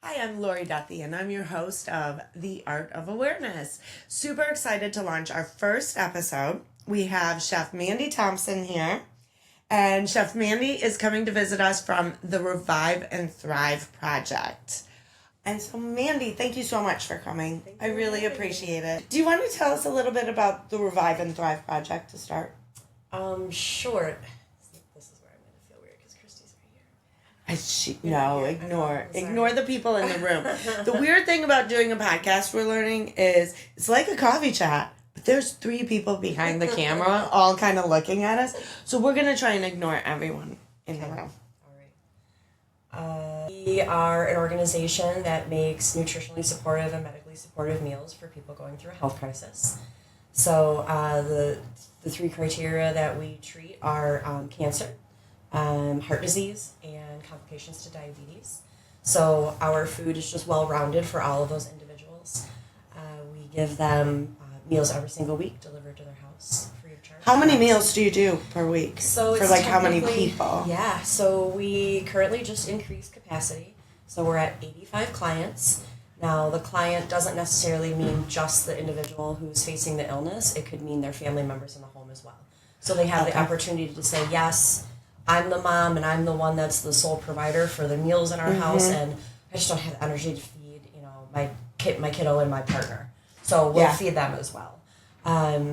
Hi, I'm Lori Duthie, and I'm your host of The Art of Awareness. Super excited to launch our first episode. We have Chef Mandy Thompson here, and Chef Mandy is coming to visit us from the Revive and Thrive Project. And so, Mandy, thank you so much for coming. I really appreciate it. Do you want to tell us a little bit about the Revive and Thrive Project to start? Sure. This is where I'm going to feel weird because Christy's right here. Ignore the people in the room. The weird thing about doing a podcast we're learning is it's like a coffee chat, but there's 3 people behind the camera all kind of looking at us. So we're going to try and ignore everyone in the room. All right. We are an organization that makes nutritionally supportive and medically supportive meals for people going through a health crisis. So the 3 criteria that we treat are cancer, heart disease, and complications to diabetes. So our food is just well-rounded for all of those individuals. We give them meals every single week delivered to their house free of charge. How many meals do you do per week? So for like how many people? Yeah, so we currently just increased capacity. So we're at 85 clients. Now, the client doesn't necessarily mean just the individual who's facing the illness. It could mean their family members in the home as well. So they have the opportunity to say, yes, I'm the mom and I'm the one that's the sole provider for the meals in our house, and I just don't have the energy to feed, my kiddo and my partner. So we'll feed them as well.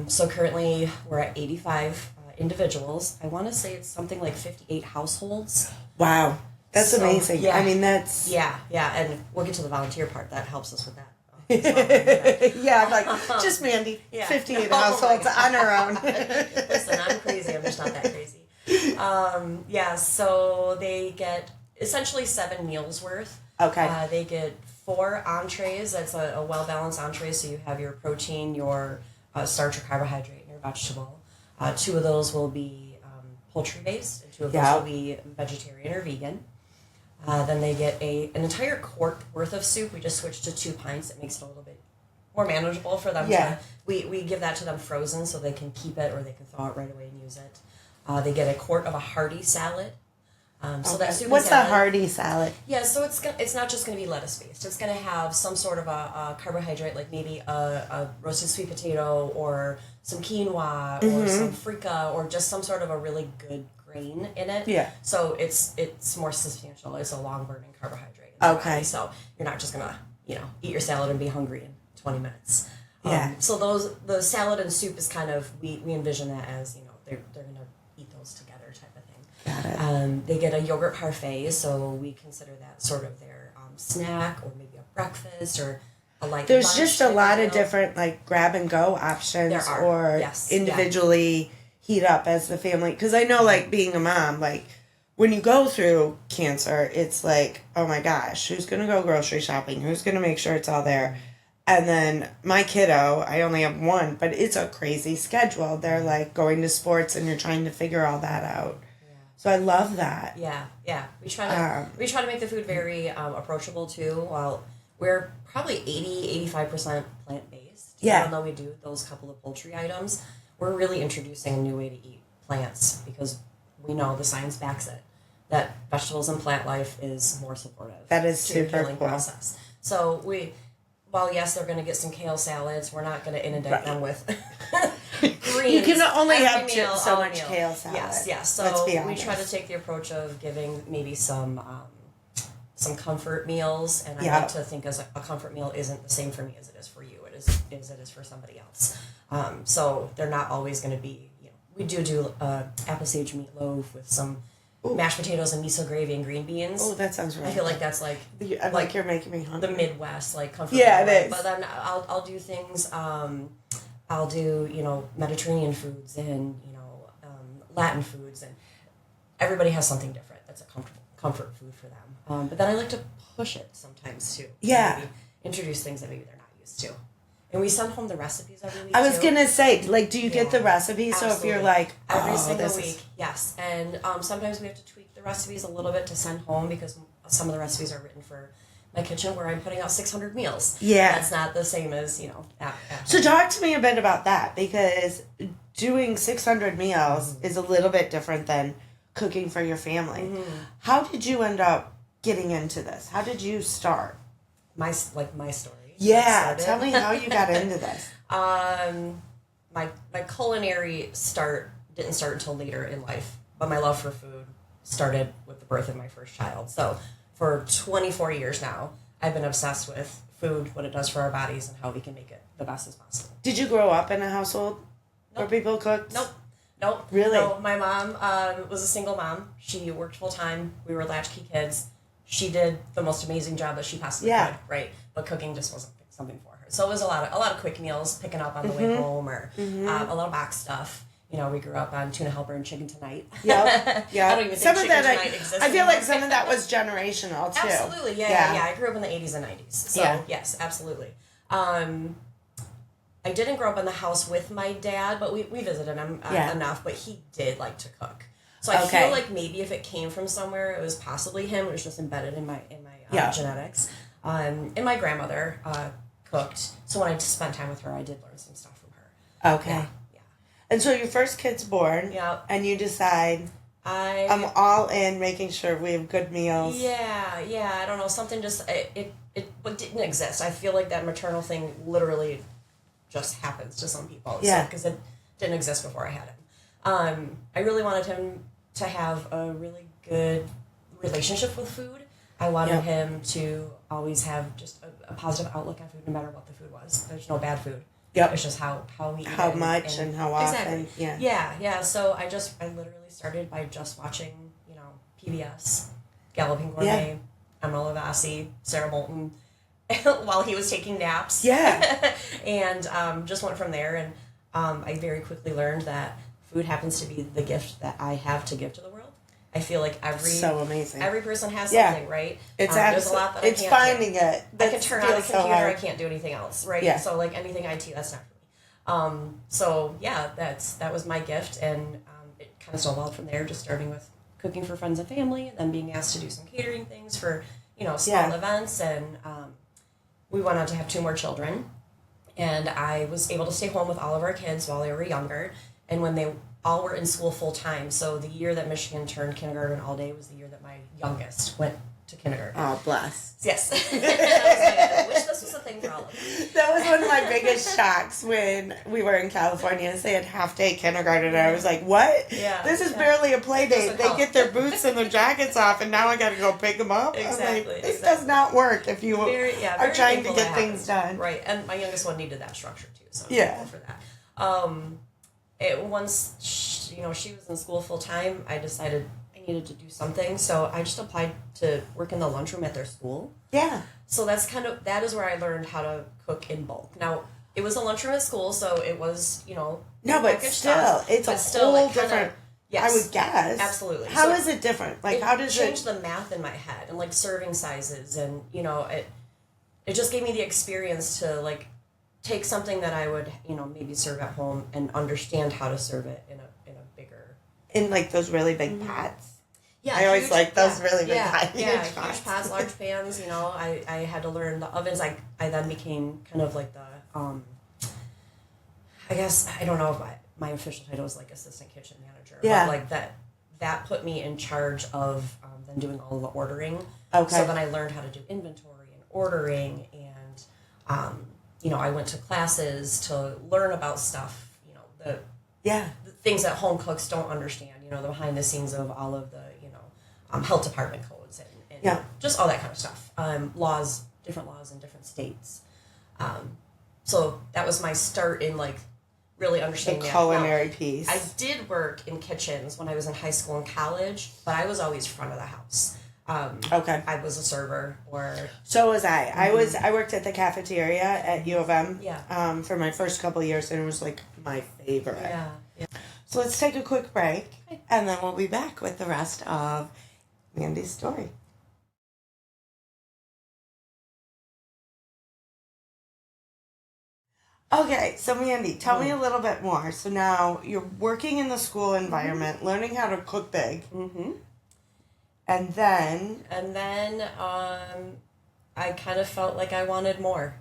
So currently we're at 85 individuals. I want to say it's something like 58 households. Wow. That's amazing. Yeah. I mean, that's... Yeah, and we'll get to the volunteer part. That helps us with that. Yeah, I'm like, just Mandy, 58 households on her own. Listen, I'm crazy. I'm just not that crazy. So they get essentially 7 meals worth. Okay. They get 4 entrees. That's a well-balanced entree, so you have your protein, your starch or carbohydrate, and your vegetable. 2 of those will be poultry-based, and 2 of those will be vegetarian or vegan. Then they get an entire quart worth of soup. We just switched to 2 pints. It makes it a little bit more manageable for them. We give that to them frozen so they can keep it or they can thaw it right away and use it. They get a quart of a hearty salad. So that soup What's salad, a hearty salad? Yeah, so it's not just going to be lettuce based. It's going to have some sort of a carbohydrate, like maybe a roasted sweet potato or some quinoa or some freekeh or just some sort of a really good grain in it. Yeah. So it's more substantial. It's a long burning carbohydrate. Okay. So you're not just gonna eat your salad and be hungry in 20 minutes. So the salad and soup is kind of we envision that as they're gonna eat those together type of thing. Got it. They get a yogurt parfait, so we consider that sort of their snack or maybe a breakfast or a light. There's just a lot of different like grab and go options There are. or Yes. individually heat up as the family. Because I know like being a mom, like when you go through cancer, it's like, oh my gosh, who's going to go grocery shopping? Who's going to make sure it's all there? And then my kiddo, I only have 1, but it's a crazy schedule. They're like going to sports and you're trying to figure all that out. So I love that. Yeah. We try to make the food very approachable too. While we're probably 80-85% plant based. Yeah. Even though we do those couple of poultry items, we're really introducing a new way to eat plants because we know the science backs it that vegetables and plant life is more supportive. That is to super the healing cool. process. So while yes, they're going to get some kale salads, we're not going to inundate them with greens. You can only every have meal, so all much meal. kale salad. Yes. So Let's be we honest. try to take the approach of giving maybe some comfort meals, and I Yeah. like to think as a comfort meal isn't the same for me as it is for you. It is for somebody else. So they're not always going to be. We do apple sage meatloaf with some mashed potatoes and miso gravy and green beans. Oh, that sounds really I feel like that's like you're making me hungry. the Midwest like comfort. Yeah, meal, it is. But then I'll do things. I'll do Mediterranean foods and Latin foods, and everybody has something different. That's a comfort food for them. But then I like to push it sometimes too. Yeah. Maybe introduce things that maybe they're not used to. And we send home the recipes every week. I was too. gonna say, like, do you get the recipes? Absolutely. So if you're like, every oh, single this week, is... yes. And sometimes we have to tweak the recipes a little bit to send home because some of the recipes are written for my kitchen where I'm putting out 600 meals. Yeah. That's not the same as, So talk to me a bit about that, because doing 600 meals is a little bit different than cooking for your family. How did you end up getting into this? How did you start? my story. Yeah, tell me how you got into this. My culinary didn't start until later in life, but my love for food started with the birth of my first child. So for 24 years now, I've been obsessed with food, what it does for our bodies, and how we can make it the best as possible. Did you grow up in a household where people cooked? Nope. Really? No, my mom was a single mom. She worked full time. We were latchkey kids. She did the most amazing job that she possibly could, right? But cooking just wasn't something for her. So it was a lot of quick meals, picking up on the way home, or a lot of box stuff. You know, we grew up on tuna helper and chicken tonight. Yep. I don't even some think of that tonight exists I feel anymore. like some of that was generational too. Absolutely, yeah. I grew up in the 80s and 90s. So yes, absolutely. I didn't grow up in the house with my dad, but we visited him enough. But he did like to cook. So I feel like maybe if it came from somewhere, it was possibly him. It was just embedded in my genetics. And my grandmother cooked. So when I spent time with her, I did learn some stuff from her. Okay. Yeah. And so your first kid's born. Yep. And you decide, I'm all in making sure we have good meals. Yeah. I don't know. Something just, it didn't exist. I feel like that maternal thing literally just happens to some people. Yeah. Because it didn't exist before I had him. I really wanted him to have a really good relationship with food. I wanted him to always have just a positive outlook on food, no matter what the food was. There's no bad food. Yep. It's just how we eat how it much and how often. Exactly. Yeah. So I literally started by just watching, PBS, Galloping Gourmet, Emma Lavassi, Sarah Moulton, while he was taking naps. Yeah. And just went from there. And I very quickly learned that food happens to be the gift that I have to give to the world. I feel like every person has something, right? It's there's a lot that it's I can't finding do. it. I can turn on a computer. I can't do anything else, right? Yeah. So like anything IT, that's not for me. So yeah, that was my gift, and it kind of snowballed from there. Just starting with cooking for friends and family, and then being asked to do some catering things for small events, and we went on to have 2 more children, and I was able to stay home with all of our kids while they were younger, and when they all were in school full time. So the year that Michigan turned kindergarten all day was the year that my youngest went to kindergarten. Oh, bless. Yes. I wish this was a thing for all of you. That was one of my biggest shocks when we were in California and they had half-day kindergarten. And I was like, what? Yeah. This is barely a play date. They get their boots and their jackets off, and now I got to go pick them up. Exactly. Like, this does not work if you are trying to get things done. Right. And my youngest one needed that structure, too. So I'm grateful for that. Once she was in school full time, I decided I needed to do something, so I just applied to work in the lunchroom at their school. Yeah. So that is where I learned how to cook in bulk. Now it was a lunchroom at school, so it was no, but still, it's a whole different. Yes, I would guess. Absolutely. How is it different? Like, how does it change the math in my head and like serving sizes, and it just gave me the experience to like take something that I would, maybe serve at home and understand how to serve it in a bigger... In, like, those really big pots? Yeah. I always like those really big pots. Yeah, huge pots, large pans, I had to learn the ovens. I then became kind of like the, I guess, I don't know if my official title was like assistant kitchen manager. Yeah. But like that put me in charge of then doing all of the ordering. Okay. So then I learned how to do inventory and ordering, and, I went to classes to learn about stuff, the things that home cooks don't understand, the behind the scenes of all of the, health department codes and just all that kind of stuff. Different laws in different states. So that was my start in like really understanding the culinary piece. I did work in kitchens when I was in high school and college, but I was always front of the house. Okay. I was a server, or so was I. I worked at the cafeteria at U of M. Yeah. For my first couple of years, and it was like my favorite. Yeah. So let's take a quick break, and then we'll be back with the rest of Mandy's story. Okay, so Mandy, tell me a little bit more. So now you're working in the school environment, learning how to cook big. Mm-hmm. And then I kind of felt like I wanted more.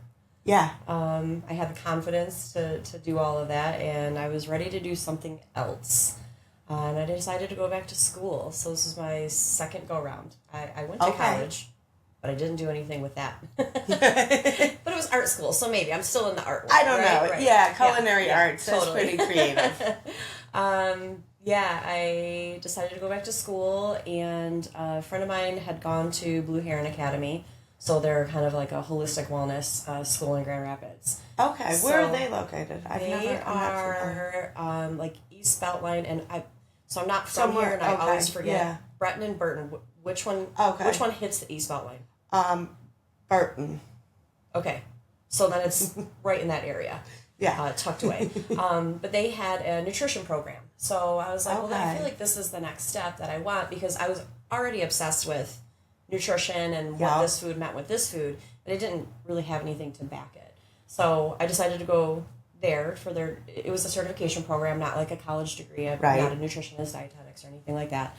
Yeah. I had the confidence to do all of that, and I was ready to do something else. And I decided to go back to school. So this was my second go-round. I went to college. but I didn't do anything with that. But it was art school, so maybe I'm still in the art world. I don't know. Right? Yeah, culinary arts. Totally. That's pretty creative. I decided to go back to school, and a friend of mine had gone to Blue Heron Academy, so they're kind of like a holistic wellness school in Grand Rapids. Okay, So where are they located? They are like East Beltline, and I'm not from here, and I always forget. Yeah. Breton and Burton. Which one? Okay. Which one hits the East Beltline? Burton. Okay, so then it's right in that area. Yeah. Tucked away. But they had a nutrition program. So I was like, well, I Okay. feel like this is the next step that I want, because I was already obsessed with nutrition and Yeah. what this food meant with this food, but I didn't really have anything to back it. So I decided to go there for it was a certification program, not like a college degree. I'm Right. not a nutritionist, dietetics, or anything like that.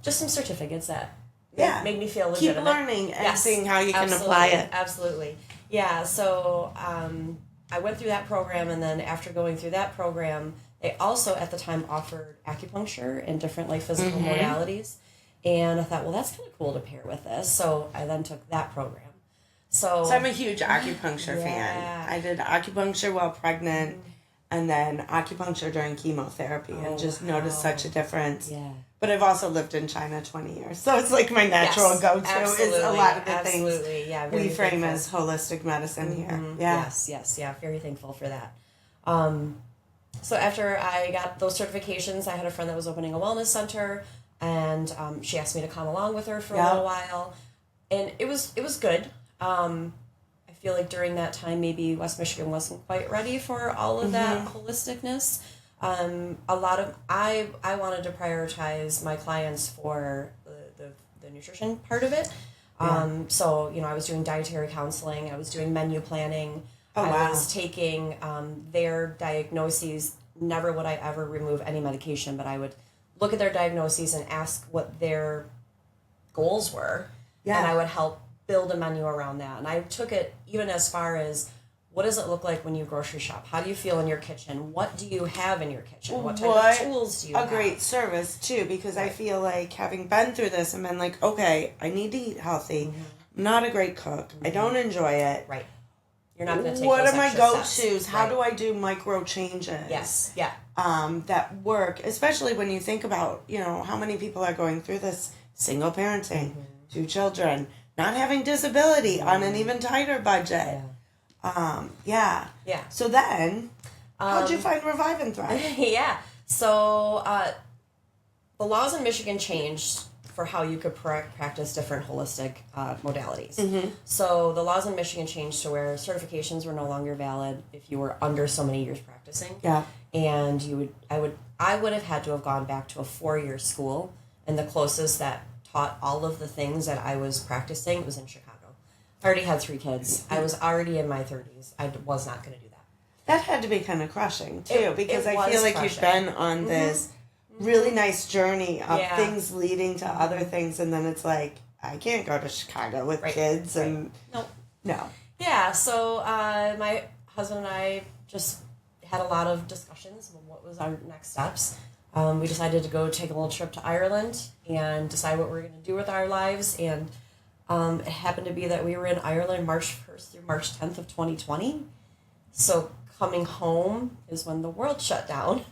Just some certificates that made me feel Keep legitimate. learning and seeing how you can Absolutely. apply it. Absolutely. Yeah, so I went through that program, and then after going through that program, they also at the time offered acupuncture and different like physical modalities. And I thought, well, that's kind of cool to pair with this. So I then took that program. So I'm a huge acupuncture Yeah. fan. I did acupuncture while pregnant and then acupuncture during chemotherapy and just noticed such a difference. Yeah. But I've also lived in China 20 years. So it's like my natural go-to is a lot of the things yeah, we very frame thankful. as holistic medicine here. Yeah. Yes, very thankful for that. So after I got those certifications, I had a friend that was opening a wellness center, and she asked me to come along with her for a little while, and it was good. I feel like during that time, maybe West Michigan wasn't quite ready for all of that holisticness. I wanted to prioritize my clients for the nutrition part of it. So, I was doing dietary counseling, I was doing menu planning, I was taking their diagnoses. Never would I ever remove any medication, but I would look at their diagnoses and ask what their goals were, and I would help build a menu around that. And I took it even as far as, what does it look like when you grocery shop? How do you feel in your kitchen? What do you have in your kitchen? What type of tools do you have? A great service, too, because I feel like having been through this and been like, okay, I need to eat healthy. I'm not a great cook. I don't enjoy it. Right. You're not going to take what those are my extra go-tos? steps. How do I do micro changes? Yes. Yeah. That work, especially when you think about, how many people are going through this single parenting, 2 children, not having disability on an even tighter budget. Yeah. So then, how'd you find Revive and Thrive? Yeah. So the laws in Michigan changed for how you could practice different holistic modalities. So the laws in Michigan changed to where certifications were no longer valid if you were under so many years practicing. Yeah. And I would have had to have gone back to a 4-year school, and the closest that taught all of the things that I was practicing was in Chicago. I already had 3 kids. I was already in my 30s. I was not going to do that. That had to be kind of crushing, too, because I feel like you've crushing. been on this really nice journey of things leading to other things, and then it's like, I can't go to Chicago with kids. And no. Yeah, so my husband and I just had a lot of discussions on what was our next steps. We decided to go take a little trip to Ireland and decide what we were going to do with our lives, and it happened to be that we were in Ireland March 1st through March 10th of 2020. So coming home is when the world shut down.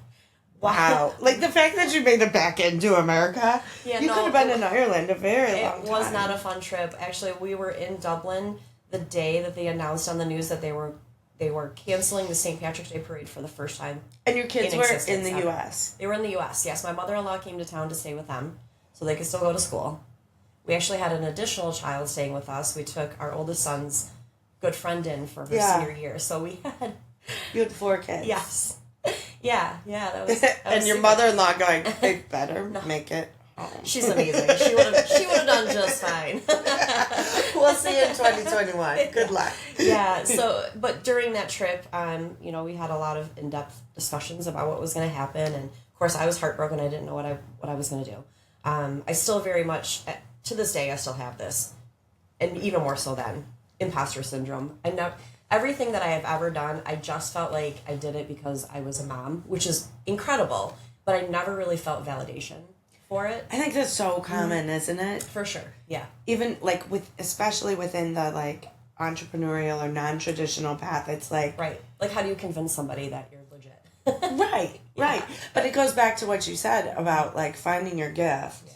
Wow. Like the fact that you made it back into America. You could have been in Ireland a very long time. It was not a fun trip. Actually, we were in Dublin the day that they announced on the news that they were canceling the St. Patrick's Day parade for the first time. And your kids were in the U.S.? They were in the U.S., yes. My mother-in-law came to town to stay with them so they could still go to school. We actually had an additional child staying with us. We took our oldest son's good friend in for her senior year. So we had... You had 4 kids. Yes. Yeah, that was and your super. Mother-in-law going, they better make it home. She's amazing. She would have done just fine. We'll see you in 2021. Good luck. Yeah. So, but during that trip, we had a lot of in-depth discussions about what was going to happen, and of course, I was heartbroken. I didn't know what I was going to do. I still very much, to this day, I still have this, and even more so then, imposter syndrome. I know everything that I have ever done, I just felt like I did it because I was a mom, which is incredible, but I never really felt validation for it. I think that's so common, isn't it? For sure. Yeah. Even like especially within the like entrepreneurial or non-traditional path, it's like right. Like, how do you convince somebody that you're legit? right. But it goes back to what you said about like finding your gift. Yeah.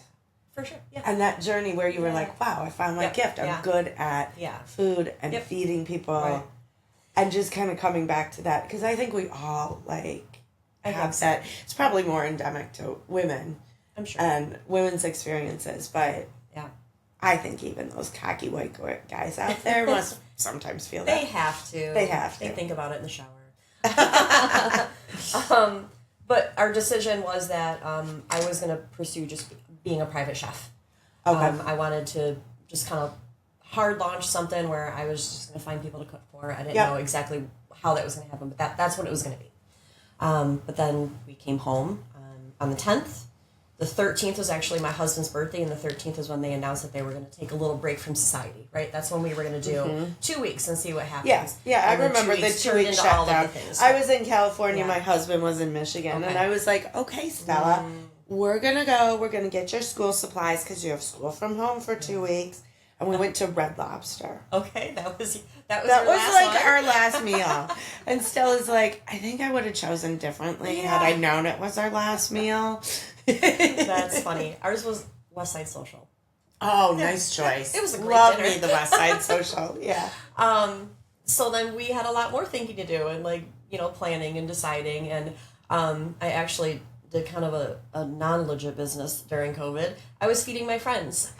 For sure. Yeah. And that journey where you were like, wow, I found my gift. I'm good at food and feeding people. Right. And just kind of coming back to that. Because I think we all like have that. It's probably more endemic to women. I'm sure. And women's experiences. But I think even those cocky white guys out there must sometimes feel that. They have to. They think about it in the shower. But our decision was that I was going to pursue just being a private chef. Okay. I wanted to just kind of hard launch something where I was just going to find people to cook for. I didn't know exactly how that was going to happen, but that's what it was going to be. But then we came home on the 10th. The 13th was actually my husband's birthday, and the 13th is when they announced that they were going to take a little break from society, right? That's when we were going to do 2 weeks and see what happens. Yeah, I remember the 2 week shutdown. I was in California, my husband was in Michigan, and I was like, okay, Stella, we're going to go, we're going to get your school supplies because you have school from home for 2 weeks. And we went to Red Lobster. Okay, that was like our last meal. And Stella's like, I think I would have chosen differently had I known it was our last meal. That's funny. Ours was West Side Social. Oh, nice choice. It was a great Love dinner. me the West Side Social. Yeah. So then we had a lot more thinking to do and planning and deciding, and I actually did kind of a non-legit business during COVID. I was feeding my friends.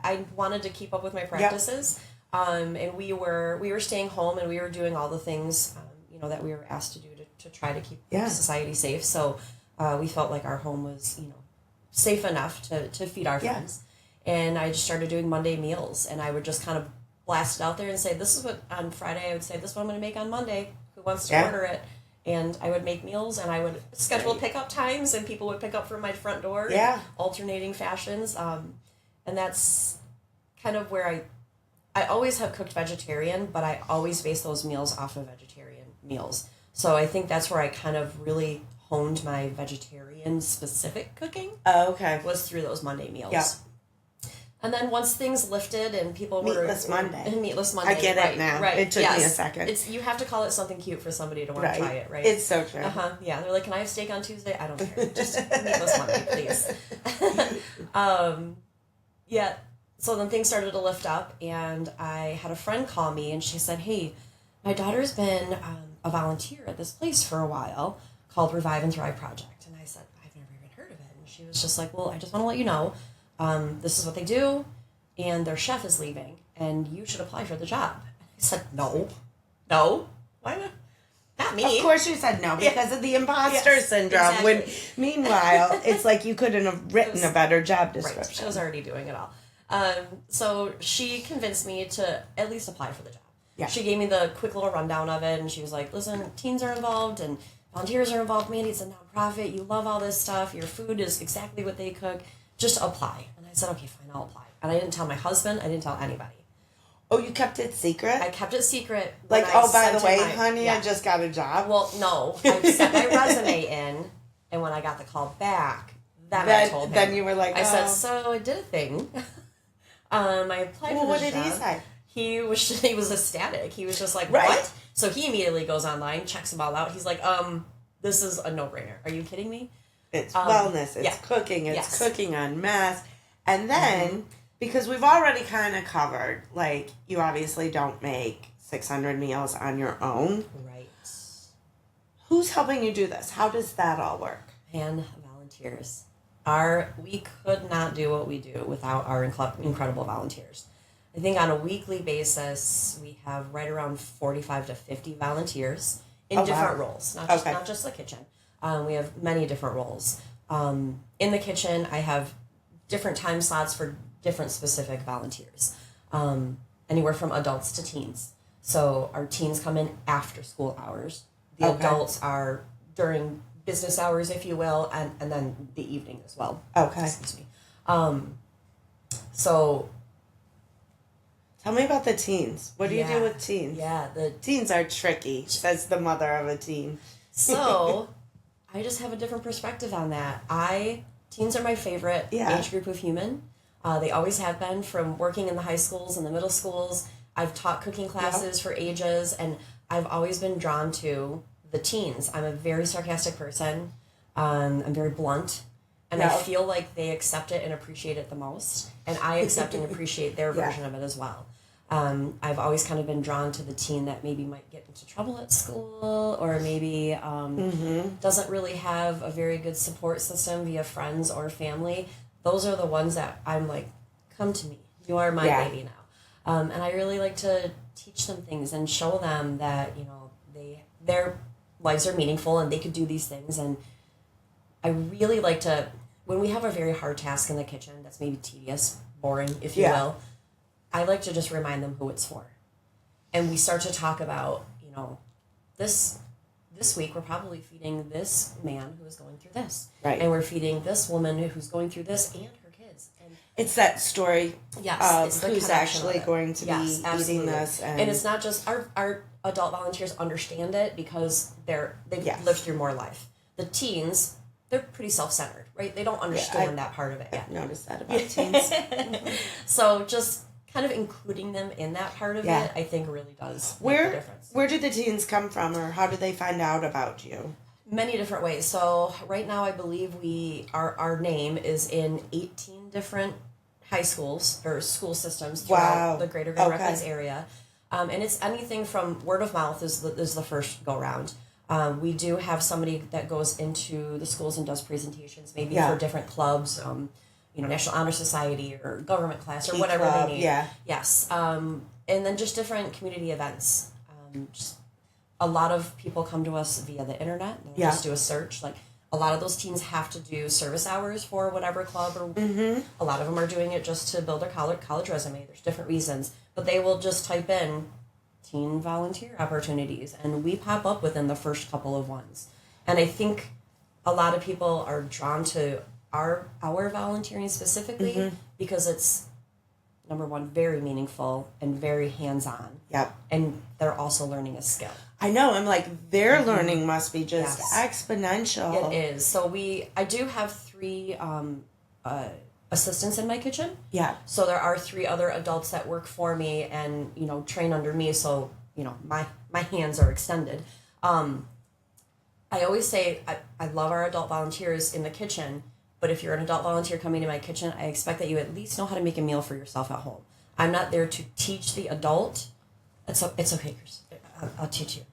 I wanted to keep up with my practices, and we were staying home and we were doing all the things that we were asked to do to try to keep society safe. So we felt like our home was safe enough to feed our friends, and I just started doing Monday meals, and I would just kind of blast it out there and say, this is what on Friday I would say, this is what I'm going to make on Monday. Who wants to order it? And I would make meals, and I would schedule pickup times, and people would pick up from my front door in alternating fashions. And that's kind of where I always have cooked vegetarian, but I always base those meals off of vegetarian meals. So I think that's where I kind of really honed my vegetarian specific cooking. Oh, okay. Was through those Monday meals. Yeah. And then once things lifted and people were... Meatless Monday. Meatless Monday. I get it now. Right. It took me a second. You have to call it something cute for somebody to want to try it, right? It's so true. Yeah. They're like, can I have steak on Tuesday? I don't care. Just Meatless Monday, please. Yeah. So then things started to lift up, and I had a friend call me, and she said, hey, my daughter's been a volunteer at this place for a while called Revive and Thrive Project. And I said, I've never even heard of it. And she was just like, well, I just want to let you know, this is what they do, and their chef is leaving, and you should apply for the job. I said, no, why not? Not me. Of course you said no, because of the imposter syndrome. Exactly. When, meanwhile, it's like you couldn't have written a better job description. Right. She was already doing it all. So she convinced me to at least apply for the job. Yeah. She gave me the quick little rundown of it, and she was like, listen, teens are involved, and volunteers are involved. Mandy, it's a nonprofit. You love all this stuff. Your food is exactly what they cook. Just apply. And I said, okay, fine, I'll apply. And I didn't tell my husband. I didn't tell anybody. Oh, you kept it secret? I kept it secret. Like, oh, by the way, honey, I just got a job. Well, no. I sent my resume in, and when I got the call back, I told him. Then you were like, I said, so I did a thing. I applied for this job. What did he say? He was ecstatic. He was just like, what? So he immediately goes online, checks them all out. He's like, this is a no-brainer. Are you kidding me? It's wellness. It's cooking. It's cooking en masse. And then... Because we've already kind of covered, like, you obviously don't make 600 meals on your own. Right. Who's helping you do this? How does that all work? And volunteers. We could not do what we do without our incredible volunteers. I think on a weekly basis, we have right around 45 to 50 volunteers in different roles, not just the kitchen. We have many different roles. In the kitchen, I have different time slots for different specific volunteers, anywhere from adults to teens. So our teens come in after school hours. The adults are during business hours, if you will, and then the evening as well. Okay. Excuse me. So tell me about the teens. What do you do with teens? Yeah, the teens are tricky, says the mother of a teen. So I just have a different perspective on that. I Teens are my favorite Yeah. age group of human. They always have been, from working in the high schools and the middle schools. I've taught cooking classes for ages, and I've always been drawn to the teens. I'm a very sarcastic person. I'm very blunt, and I feel like they accept it and appreciate it the most, and I accept and appreciate their version of it as well. I've always kind of been drawn to the teen that maybe might get into trouble at school, or maybe doesn't really have a very good support system via friends or family. Those are the ones that I'm like, come to me. You are my baby now. And I really like to teach them things and show them that, you know, their lives are meaningful and they could do these things. And I really like to, when we have a very hard task in the kitchen that's maybe tedious, boring, if you will, I like to just remind them who it's for. And we start to talk about, you know, this week we're probably feeding this man who is going through this. Right. And we're feeding this woman who's going through this and her kids. And it's that story of who's actually going to be eating this. And it's not just our adult volunteers understand it because they've lived through more life. The teens, they're pretty self-centered, right? They don't understand that part of it yet. I've noticed that about teens. So just kind of including them in that part of it, I think really does make a difference. Where did the teens come from, or how did they find out about you? Many different ways. So right now I believe our name is in 18 different high schools or school systems throughout the greater Grand Rapids area. And it's anything from word of mouth is the first go round. We do have somebody that goes into the schools and does presentations, maybe for different clubs, you know, National Honor Society or government class or whatever they need. Yes. And then just different community events. Just a lot of people come to us via the internet. They'll just do a search. Like, a lot of those teens have to do service hours for whatever club, or a lot of them are doing it just to build their college resume. There's different reasons. But they will just type in teen volunteer opportunities, and we pop up within the first couple of ones. And I think a lot of people are drawn to our volunteering specifically because it's, number one, very meaningful and very hands-on. Yep. And they're also learning a skill. I know. I'm like, their learning must be just exponential. It is. So I do have 3 assistants in my kitchen. Yeah. So there are 3 other adults that work for me and, you know, train under me. So, you know, my hands are extended. I always say I love our adult volunteers in the kitchen, but if you're an adult volunteer coming to my kitchen, I expect that you at least know how to make a meal for yourself at home. I'm not there to teach the adult. It's okay, Chris. I'll teach you.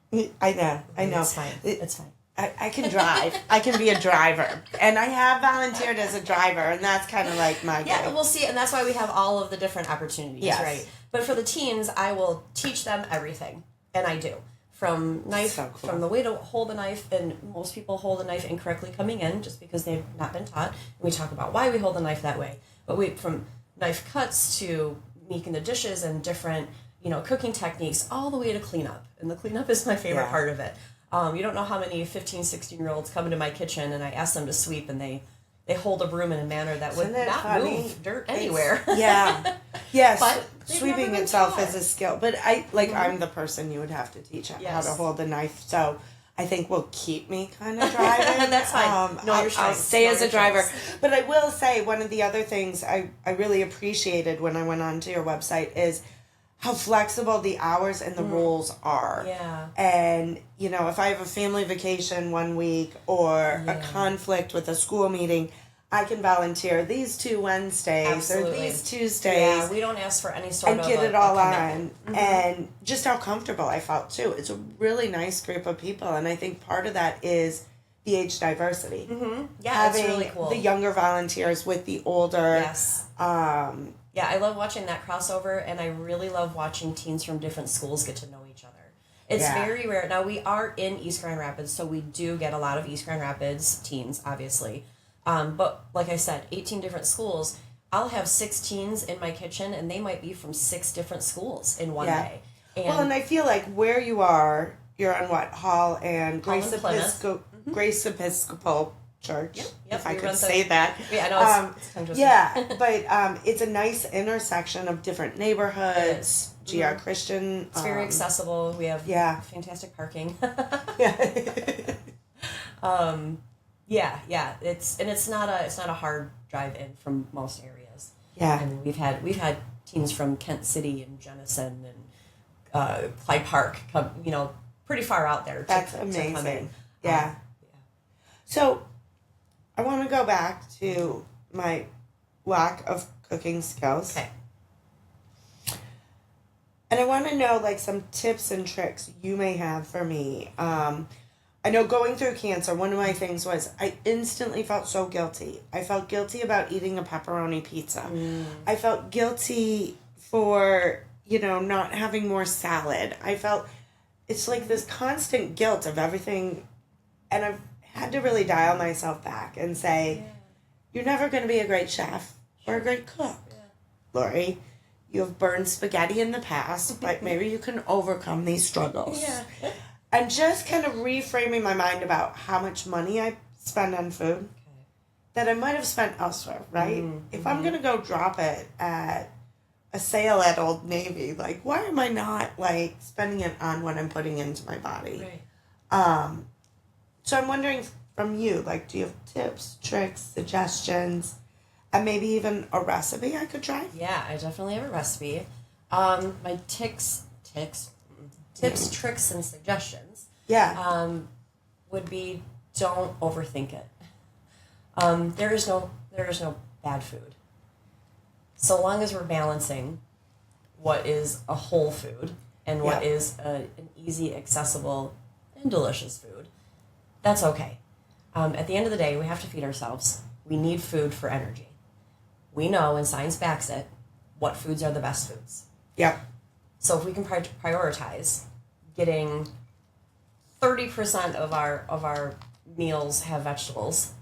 I know. It's fine. It's fine. I can drive. I can be a driver. And I have volunteered as a driver, and that's kind of like my goal. Yeah, we'll see. And that's why we have all of the different opportunities, right? But for the teens, I will teach them everything. And I do. From from the way to hold a knife, and most people hold a knife incorrectly coming in just because they've not been taught. And we talk about why we hold the knife that way. But from knife cuts to making the dishes and different, you know, cooking techniques, all the way to cleanup. And the cleanup is my favorite part of it. You don't know how many 15, 16-year-olds come into my kitchen and I ask them to sweep, and they hold a broom in a manner that would not move dirt anywhere. Yes. But sweeping itself is a skill. But I'm the person you would have to teach how to hold the knife. So I think will keep me kind of driving. That's fine. I'll stay as a driver. But I will say, one of the other things I really appreciated when I went onto your website is how flexible the hours and the rules are. Yeah. And, you know, if I have a family vacation one week or a conflict with a school meeting, I can volunteer these 2 Wednesdays or these Tuesdays. Yeah, we don't ask for any sort and of get it all on. And just how comfortable I felt, too. It's a really nice group of people. And I think part of that is the age diversity. Yeah, having it's really cool. The younger volunteers with the older. Yes. Yeah, I love watching that crossover, and I really love watching teens from different schools get to know each other. It's very rare. Now, we are in East Grand Rapids, so we do get a lot of East Grand Rapids teens, obviously. But like I said, 18 different schools. I'll have 6 teens in my kitchen, and they might be from 6 different schools in one day. And I feel like where you are, you're on what? Hall and Grace Episcopal Church, if I could say that. Yeah, I know it's but it's a nice intersection of different neighborhoods. GR Christian. It's very accessible. We have fantastic parking. Yeah. It's not a hard drive in from most areas. Yeah. I mean, we've had teams from Kent City and Jenison and Clyde Park come, pretty far out there. That's to come amazing. in. Yeah. Yeah. So I want to go back to my lack of cooking skills. Okay. And I want to know, like, some tips and tricks you may have for me. I know going through cancer, one of my things was I instantly felt so guilty. I felt guilty about eating a pepperoni pizza. I felt guilty for, not having more salad. I felt it's like this constant guilt of everything. And I've had to really dial myself back and say, you're never going to be a great chef or a great cook. Yeah. Lori, you have burned spaghetti in the past, but maybe you can overcome these struggles. Yeah. And just kind of reframing my mind about how much money I spend on food that I might have spent elsewhere, right? Mm-hmm. If I'm going to go drop it at a sale at Old Navy, like, why am I not, like, spending it on what I'm putting into my body? Right. So I'm wondering from you, like, do you have tips, tricks, suggestions, and maybe even a recipe I could try? Yeah, I definitely have a recipe. My tips, tricks, and suggestions. Yeah. Would be don't overthink it. There is no bad food. So long as we're balancing what is a whole food and what is an easy, accessible, and delicious food, that's okay. At the end of the day, we have to feed ourselves. We need food for energy. We know, and science backs it, what foods are the best foods. Yep. So if we can prioritize getting 30% of our meals have vegetables,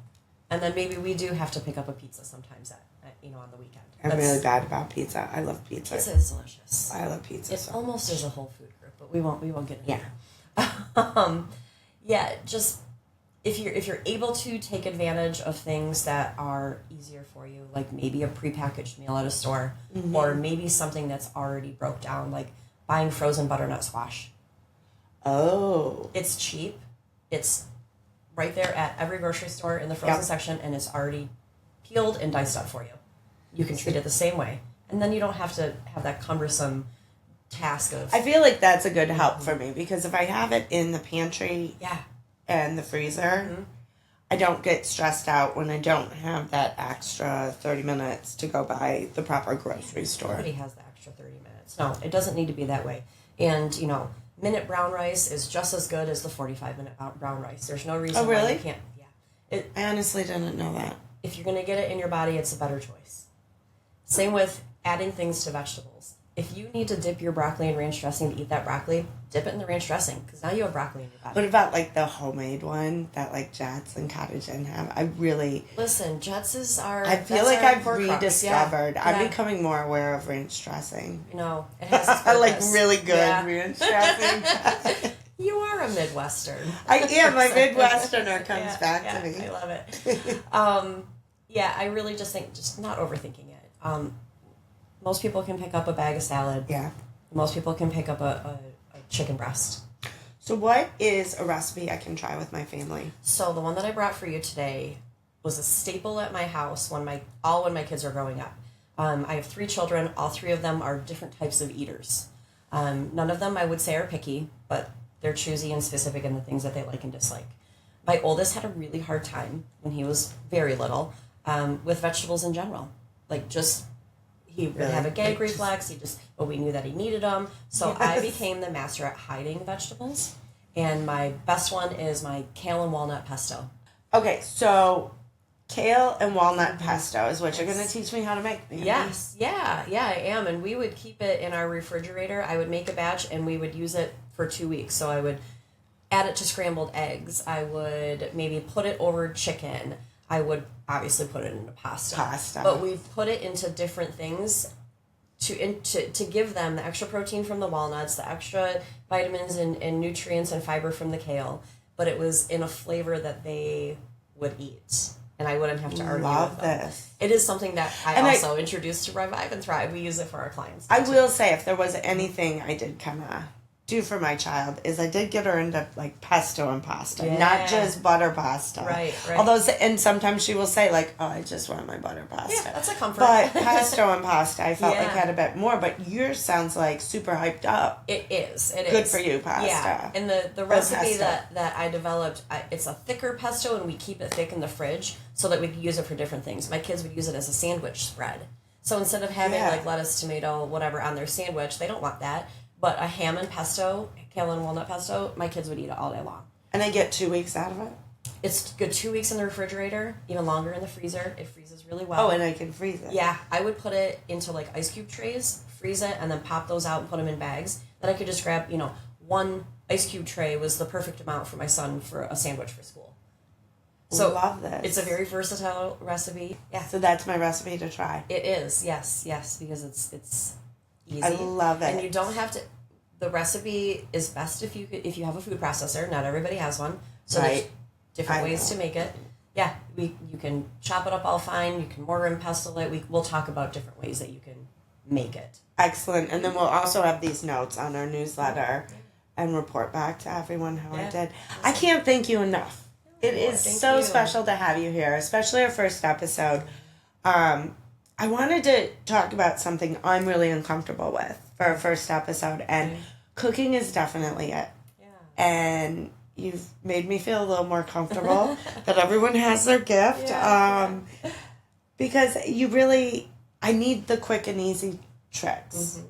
and then maybe we do have to pick up a pizza sometimes on the weekend. I'm really bad about pizza. I love pizza. Pizza is delicious. I love pizza. It almost is a whole food group, but we won't get into that. Just if you're able to take advantage of things that are easier for you, like maybe a prepackaged meal at a store, or maybe something that's already broke down, like buying frozen butternut squash. Oh. It's cheap. It's right there at every grocery store in the frozen section, and it's already peeled and diced up for you. You can treat it the same way. And then you don't have to have that cumbersome task of... I feel like that's a good help for me, because if I have it in the pantry and the freezer, I don't get stressed out when I don't have that extra 30 minutes to go by the proper grocery store. Nobody has the extra 30 minutes. No, it doesn't need to be that way. And, minute brown rice is just as good as the 45-minute brown rice. There's no reason why you can't. Yeah. I honestly didn't know that. If you're going to get it in your body, it's a better choice. Same with adding things to vegetables. If you need to dip your broccoli in ranch dressing to eat that broccoli, dip it in the ranch dressing, because now you have broccoli in your body. What about, like, the homemade one that, like, Jets and Cottage Inn have? I really... Listen, Jets is our... I feel like I've rediscovered. I'm becoming more aware of ranch dressing. It has its purpose. Like, really good ranch dressing. You are a Midwestern. I am. My Midwesterner comes back to me. I love it. I really just think just not overthinking it. Most people can pick up a bag of salad. Yeah. Most people can pick up a chicken breast. So what is a recipe I can try with my family? So the one that I brought for you today was a staple at my house when my kids are growing up. I have 3 children. All 3 of them are different types of eaters. None of them I would say are picky, but they're choosy and specific in the things that they like and dislike. My oldest had a really hard time when he was very little with vegetables in general. Like, just he would have a gag reflex. But we knew that he needed them. So I became the master at hiding vegetables. And my best one is my kale and walnut pesto. Okay, so kale and walnut pesto is what you're going to teach me how to make. Mandy. Yes, yeah, I am. And we would keep it in our refrigerator. I would make a batch, and we would use it for 2 weeks. So I would add it to scrambled eggs. I would maybe put it over chicken. I would obviously put it into pasta. But we put it into different things to give them the extra protein from the walnuts, the extra vitamins and nutrients and fiber from the kale. But it was in a flavor that they would eat. And I wouldn't have to argue with them. This. It is something that I also introduced to Revive and Thrive. We use it for our clients. I will say, if there was anything I did kind of do for my child is I did get her into like pesto and pasta, Yeah. not just butter pasta. Right. Although, and sometimes she will say like, "Oh, I just want my butter pasta." Yeah, that's a comfort. But pesto and pasta, I felt Yeah. like had a bit more. But yours sounds like super hyped up. It is. Good for you, pasta. Yeah, and the recipe pesto. that I developed, it's a thicker pesto, and we keep it thick in the fridge so that we can use it for different things. My kids would use it as a sandwich spread. So instead of having Yeah. like lettuce, tomato, whatever on their sandwich, they don't want that. But a ham and pesto, kale and walnut pesto, my kids would eat it all day long. And I get 2 weeks out of it. It's good 2 weeks in the refrigerator, even longer in the freezer. It freezes really well. Oh, and I can freeze it. Yeah, I would put it into like ice cube trays, freeze it, and then pop those out and put them in bags. Then I could just grab, one ice cube tray was the perfect amount for my son for a sandwich for school. So love this. It's a very versatile recipe. Yeah. So that's my recipe to try. It is, yes, because it's easy. I love it. And you don't have to. The recipe is best if you have a food processor. Not everybody has one, so Right. there's different ways to make it. Yeah, you can chop it up all fine. You can mortar and pestle it. We'll talk about different ways that you can make it. Excellent. And then we'll also have these notes on our newsletter and report back to everyone how I did. I can't thank you enough. It is so special to have you here, especially our first episode. I wanted to talk about something I'm really uncomfortable with for our first episode, and cooking is definitely it. Yeah. And you've made me feel a little more comfortable that everyone has their gift. Yeah. Because I need the quick and easy tricks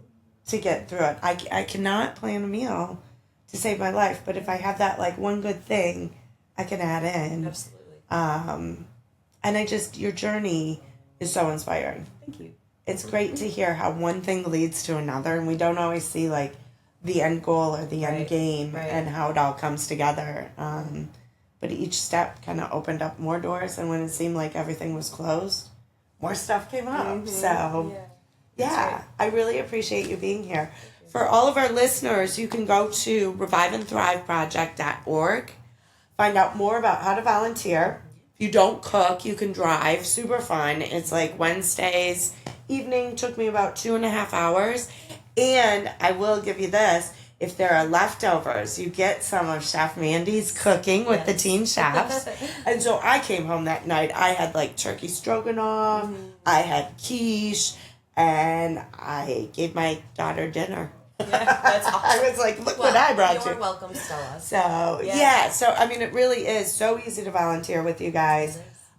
to get through it. I cannot plan a meal to save my life, but if I have that like one good thing, I can add in. Absolutely. And your journey is so inspiring. Thank you. It's great to hear how one thing leads to another, and we don't always see like the end goal or the end game and how it all comes together. But each step kind of opened up more doors, and when it seemed like everything was closed, more stuff came up. So, I really appreciate you being here. For all of our listeners, you can go to reviveandthriveproject.org, find out more about how to volunteer. If you don't cook, you can drive. Super fun. It's like Wednesdays evening. Took me about 2.5 hours. And I will give you this. If there are leftovers, you get some of Chef Mandy's cooking with the teen chefs. And so I came home that night. I had like turkey stroganoff. I had quiche. And I gave my daughter dinner. Yeah, that's awesome. I was like, look what I brought you. You're welcome, Stella. So, so, I mean, it really is so easy to volunteer with you guys.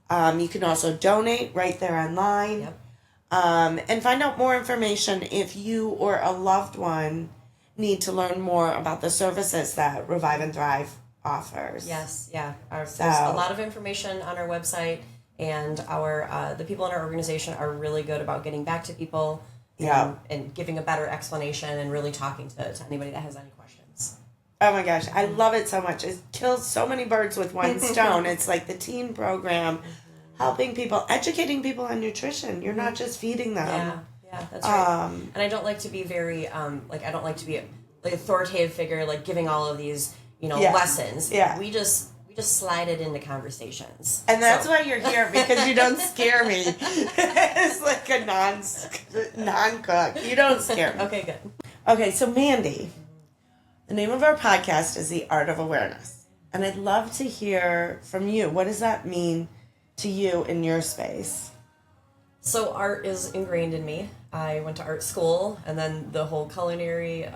You can also donate right there online. Yep. And find out more information if you or a loved one need to learn more about the services that Revive and Thrive offers. Yes, there's a lot of information on our website, and the people in our organization are really good about getting back to people. And giving a better explanation and really talking to anybody that has any questions. Oh my gosh, I love it so much. It kills so many birds with one stone. It's like the teen program, helping people, educating people on nutrition. You're not just feeding them. Yeah, that's right. And I don't like to be very, I don't like to be like authoritative figure, like giving all of these, lessons. Yeah. We just slide it into conversations. And that's why you're here, because you don't scare me. It's like a non-cook. You don't scare me. Okay, good. Okay, so Mandy, the name of our podcast is The Art of Awareness. And I'd love to hear from you. What does that mean to you in your space? So art is ingrained in me. I went to art school, and then the whole culinary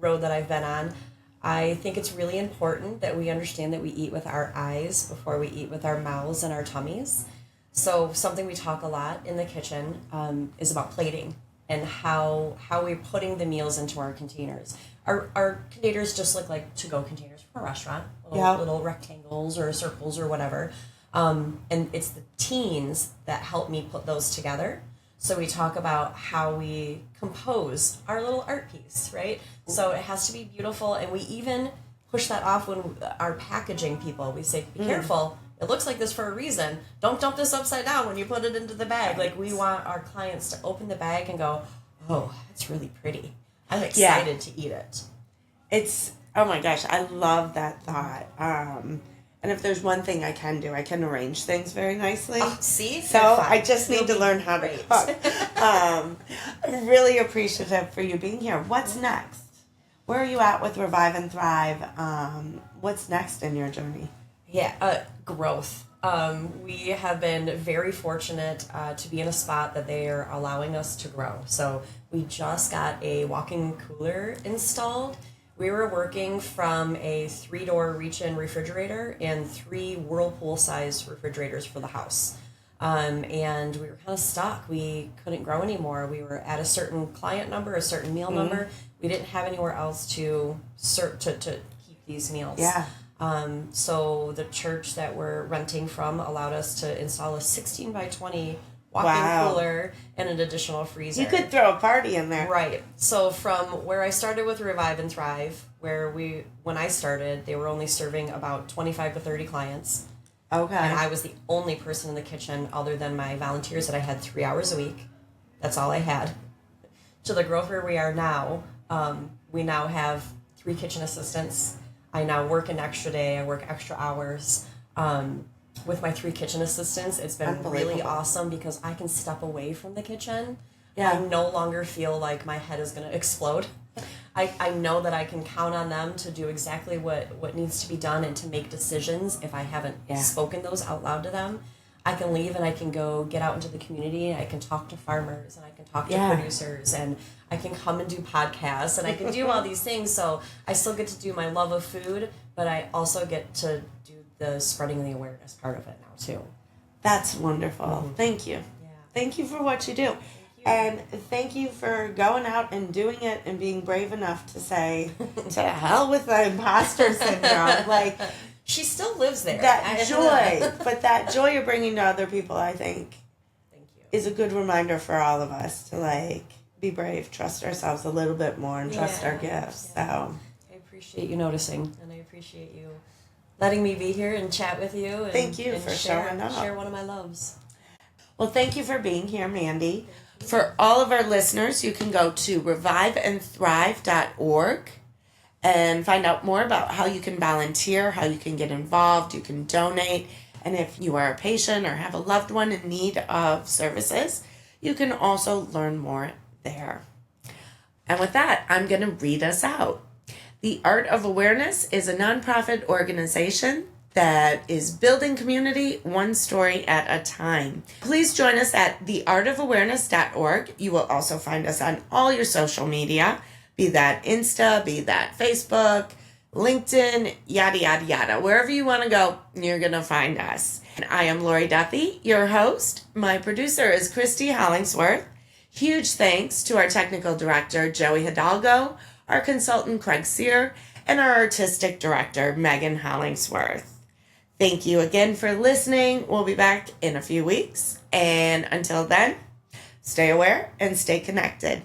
road that I've been on. I think it's really important that we understand that we eat with our eyes before we eat with our mouths and our tummies. So something we talk a lot in the kitchen is about plating and how we're putting the meals into our containers. Our containers just look like to-go containers from a restaurant, little rectangles or circles or whatever. And it's the teens that help me put those together. So we talk about how we compose our little art piece, right? So it has to be beautiful, and we even push that off when our packaging people, we say, be careful, it looks like this for a reason. Don't dump this upside down when you put it into the bag. Like, we want our clients to open the bag and go, oh, that's really pretty. I'm excited to eat it. Oh my gosh, I love that thought. And if there's one thing I can do, I can arrange things very nicely. Oh, see? So I just need to learn how to cook. I'm really appreciative for you being here. What's next? Where are you at with Revive and Thrive? What's next in your journey? Yeah, growth. We have been very fortunate to be in a spot that they are allowing us to grow. So we just got a walk-in cooler installed. We were working from a 3-door reach-in refrigerator and 3 Whirlpool-sized refrigerators for the house. And we were kind of stuck. We couldn't grow anymore. We were at a certain client number, a certain meal number. We didn't have anywhere else to keep these meals. Yeah. So the church that we're renting from allowed us to install a 16 by 20 walk-in Wow. cooler and an additional freezer. You could throw a party in there. Right. So from where I started with Revive and Thrive, when I started, they were only serving about 25 to 30 clients. Okay. And I was the only person in the kitchen other than my volunteers that I had 3 hours a week. That's all I had. To the growth where we are now, we now have 3 kitchen assistants. I now work an extra day. I work extra hours. With my 3 kitchen assistants, it's been really awesome because I can step away from the kitchen. Yeah. I no longer feel like my head is going to explode. I know that I can count on them to do exactly what needs to be done and to make decisions if I haven't spoken those out loud to them. I can leave and I can go get out into the community and I can talk to farmers and I can talk to producers and I can come and do podcasts and I can do all these things. So I still get to do my love of food, but I also get to do the spreading the awareness part of it now too. That's wonderful. Thank you. Yeah. Thank you for what you do. And thank you for going out and doing it and being brave enough to say, to hell with the imposter syndrome. Like, she still lives there. That joy, but that joy you're bringing to other people, I think, Thank you. is a good reminder for all of us to, like, be brave, trust ourselves a little bit more, and trust our gifts. Yeah. So, I appreciate you noticing, and I appreciate you letting me be here and chat with you. And, thank you and for share, showing up. Share one of my loves. Well, thank you for being here, Mandy. For all of our listeners, you can go to reviveandthrive.org and find out more about how you can volunteer, how you can get involved, you can donate, and if you are a patient or have a loved one in need of services, you can also learn more there. And with that, I'm going to read us out. The Art of Awareness is a nonprofit organization that is building community one story at a time. Please join us at theartofawareness.org. You will also find us on all your social media, be that Insta, be that Facebook, LinkedIn, yada, yada, yada. Wherever you want to go, you're going to find us. And I am Lori Duffy, your host. My producer is Christy Hollingsworth. Huge thanks to our technical director, Joey Hidalgo, our consultant, Craig Sear, and our artistic director, Megan Hollingsworth. Thank you again for listening. We'll be back in a few weeks. And until then, stay aware and stay connected.